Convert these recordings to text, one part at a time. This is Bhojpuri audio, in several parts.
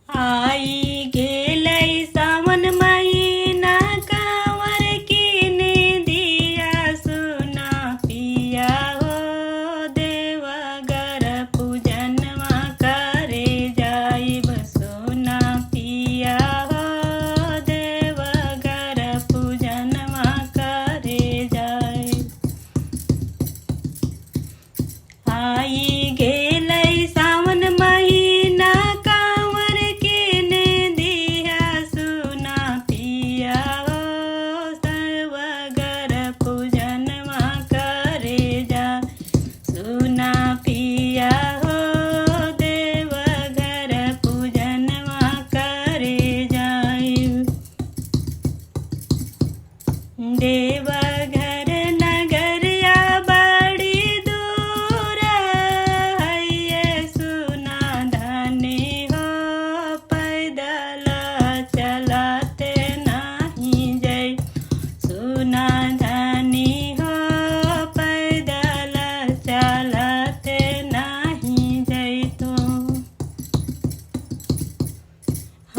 आई गेलै सावन महीना कांवर कीने दिया सुना पिया हो देवघर पूजनवा करे जाइब सोना पिया हो देवघर पूजनवा करे जाइब। आई गेलै सावन महीना कांवर कीने दिया सुना पिया हो देवघर पूजनवा करे जा सुना पिया हो देवघर पूजनवा करे जाइब। देवघर नगरिया बड़ी दूर है सुना धनी हो पैदल चलते नहीं जय सुना धनी हो पैदल चलते नहीं जय तो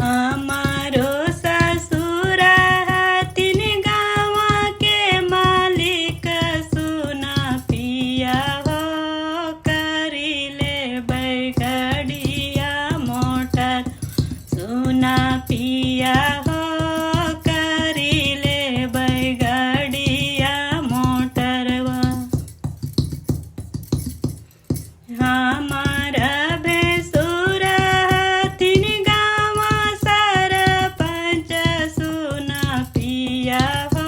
हमारो ससुर हथिन गाँवा के मालिक सुना पिया हो करिले बैगड़िया मोटर सुना पिया हो करिले बैगड़िया मोटरवा। हमारा भैंसुर हथिन गाँवा सरपंच सुना पिया हो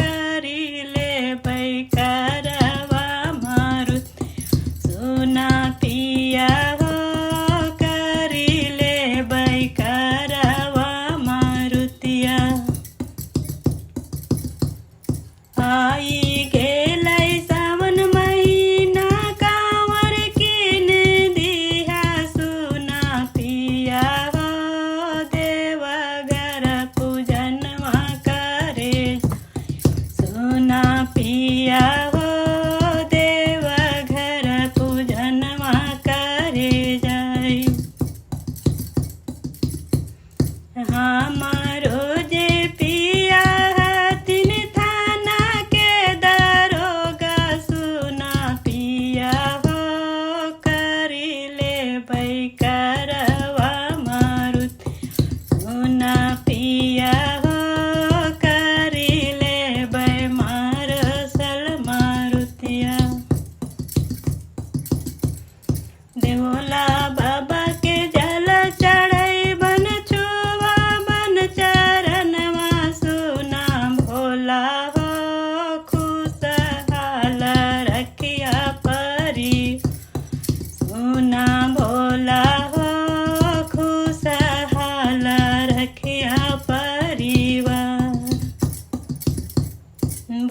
करिले बैकरवा मारुत सुना पिया हो करिले बैकरवा मारुतिया। आई गेलै सावन महीना कांवर कीने दिया सुना पिया हो देवघर पूजनवा करे सुना पिया हो देवघर पूजनवा करे जाइब। हमारो जे पिया हथिन थाना के दरोगा सुना पिया हो करिले बैकरवा मारुत सुना पिया हो करिले बै मारसल मारुतिया। देवोला बाबा के जल चढ़ई बन छुआ बन चरणवा सुना भोला हो खुशहाल रखिया परी सुना भोला हो खुशहाल रखिया परिवार।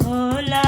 भोला